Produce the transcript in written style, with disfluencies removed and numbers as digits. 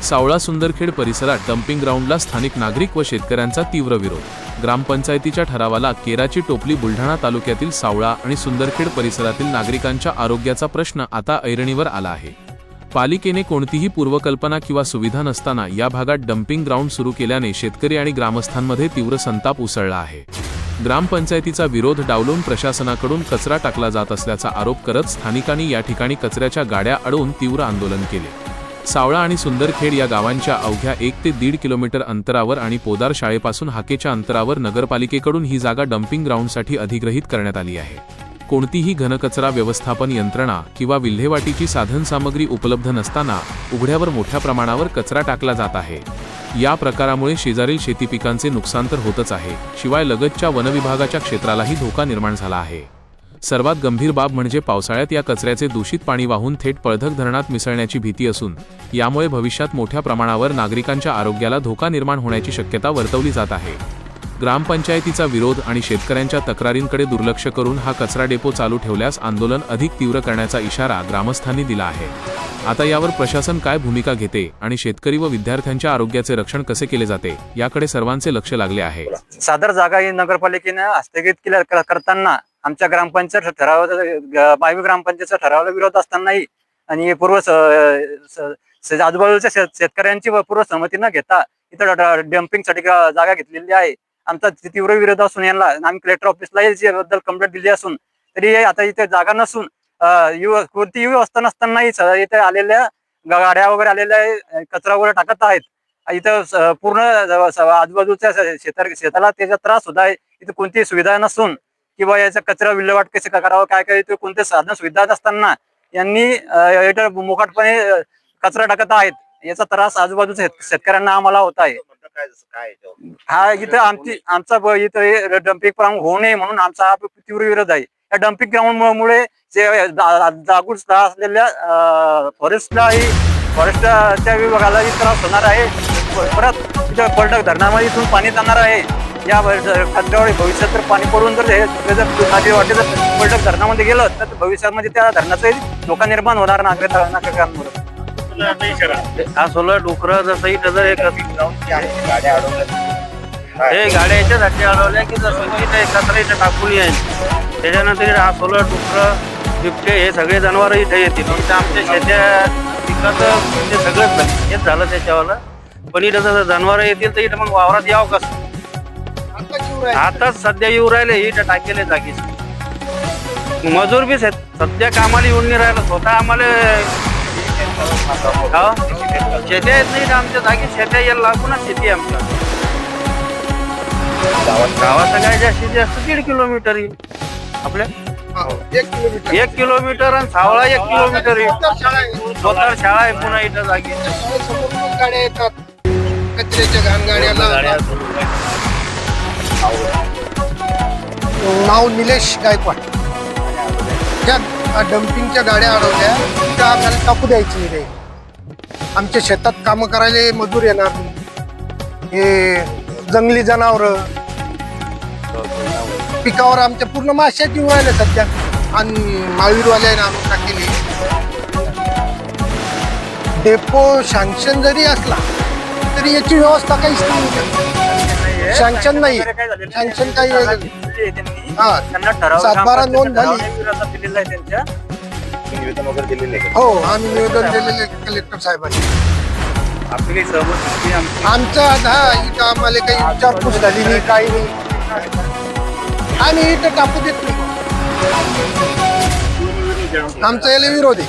सावळा सुंदरखेड परिसरात डम्पिंग ग्राउंडला स्थानिक नागरिक व शेतकऱ्यांचा तीव्र विरोध। ग्रामपंचायतीच्या ठरावाला केराची टोपली। बुलढाणा तालुक्यातील सावळा आणि सुंदरखेड परिसरातील नागरिकांच्या आरोग्याचा प्रश्न आता ऐरणीवर आला आहे। पालिकेने कोणतीही पूर्वकल्पना किंवा सुविधा नसताना या भागात डम्पिंग ग्राउंड सुरू केल्याने शेतकरी आणि ग्रामस्थांमध्ये तीव्र संताप उसळला आहे। ग्रामपंचायतीचा विरोध डावलून प्रशासनाकडून कचरा टाकला जात असल्याचा आरोप करत स्थानिकांनी या ठिकाणी कचऱ्याच्या गाड्या अडवून तीव्र आंदोलन केले। सावळा आणि सुंदरखेड या गावांच्या अवघ्या 1 ते 1.5 किलोमीटर अंतरावर आणि पोदार शाळेपासून हाकेच्या अंतरावर नगरपालिकेकडून ही जागा डम्पिंग ग्राउंडसाठी अधिग्रहित करण्यात आली आहे। कोणतीही घनकचरा व्यवस्थापन यंत्रणा किंवा विल्हेवाटीची साधनसामग्री उपलब्ध नसताना उघड्यावर मोठ्या प्रमाणावर कचरा टाकला जात आहे। या प्रकारामुळे शेजारील शेती पिकांचे नुकसान तर होतच आहे, शिवाय लगतच्या वनविभागाच्या क्षेत्रालाही धोका निर्माण झाला आहे। सर्वात गंभीर बाब म्हणजे पावसाळ्यात या कचऱ्याचे दूषित पाणी वाहून थेट पळधक धरणात मिसळण्याची भीती असून यामुळे भविष्यात मोठ्या प्रमाणावर नागरिकांच्या आरोग्याला धोका निर्माण होण्याची शक्यता वर्तवली जात आहे। ग्रामपंचायतीचा विरोध आणि शेतकऱ्यांच्या तक्रारींकडे दुर्लक्ष करून हा कचरा डेपो चालू ठेवल्यास आंदोलन अधिक तीव्र करण्याचा इशारा ग्रामस्थांनी दिला आहे। आता यावर प्रशासन काय भूमिका घेते आणि शेतकरी व विद्यार्थ्यांच्या आरोग्याचे रक्षण कसे केले जाते याकडे सर्वांचे लक्ष लागले आहे। सादर जागा ही नगरपालिकेने हस्तगीत करताना आमच्या ग्रामपंचायत ठरावाचा बायवी ग्रामपंचायतच्या ठरावाला विरोध असतानाही आणि आजूबाजूच्या शेतकऱ्यांची पूर्व संमती न घेता इथं डम्पिंगसाठी जागा घेतलेली आहे। आमचा तीव्र विरोध असून यांना आम्ही कलेक्टर ऑफिसला बद्दल कंप्लेंट दिली असून तरी आता इथे जागा नसून कोणती व्यवस्था नसतानाही इथे आलेल्या गाड्या वगैरे आलेल्या कचरा वगैरे टाकत आहेत। इथं पूर्ण आजूबाजूच्या शेताला त्याचा त्रास होत आहे। इथे कोणतीही सुविधा नसून किंवा याचा कचरा विल्हेवाट कसे करावं काय काय कोणते साधन सुविधा नसताना यांनी मोकाटपणे कचरा टाकत आहेत। याचा त्रास आजूबाजूच्या शेतकऱ्यांना आम्हाला होत आहे। हा इथं आमचा इथं डम्पिंग ग्राउंड होऊ नये म्हणून आमचा हा तीव्र विरोध आहे। या डम्पिंग ग्राउंड मुळे जागून असलेल्या फॉरेस्टच्या विभागालाही त्रास होणार आहे। परत इथं पलटक धरणामध्ये इथून पाणी जाणार आहे। या कचऱ्यावर भविष्यात जर पाणी पडून जर नदी वाटे जर पलटक धरणामध्ये गेलं तर भविष्यामध्ये त्या धरणाचा धोका निर्माण होणार नागरिकांवर। हा 16 डुकरं जसं इथं जर हे गाड्या याच्यासाठी अडवल्या की जसं इथं एकत्र इथं टाकून येईल त्याच्यानंतर हा 16 डुकरं बिबटे हे सगळे जनावर इथे येतील। इथं आमच्या शेत्या पिकाचं ते सगळंच हेच झालं त्याच्यावाला। पण इथं जसं जनावर येतील तर इथं मग वावरात यावं कसं? आताच सध्या येऊ राहिले इथं टाकेले जागीच। मजूर बी सध्या कामाला येऊन नाही राहिलं। स्वतः आम्हाला शेत्या येत नाही आमच्या जागी। शेत्या यायला लागूनच शेती आमच्या गावाचं काय जास्तीत जास्त 1.5 किलोमीटर येईल आपल्या 1 किलोमीटर आणि सावळा 1 किलोमीटर येईल। स्वतः शाळा आहे पुन्हा इथं जागी। गाड्या येतात कचऱ्याच्या घाण गाड्याला। नाव निलेश गायकवाड। ज्या डम्पिंगच्या गाड्या अडवल्या त्या आम्हाला टाकू द्यायची नाही। आमच्या शेतात कामं करायला मजूर येणार नाही। हे जंगली जनावर पिकावर आमच्या पूर्ण माश्या येऊ राहिल्या सध्या आणि महावीरवाल्याने आणून टाकलेली। डेपो सँक्शन जरी असला तरी याची व्यवस्था काहीच नाही। सँक्शन नाही, सँक्शन काही हा 7-12 नोंद झाली। हो आम्ही निवेदन दिलेले कलेक्टर साहेबांनी। आमचा इथं आम्हाला काही विचारपूस झाली नाही काही नाही। आम्ही इथं टाकू देत नाही। आमचा याला विरोध आहे।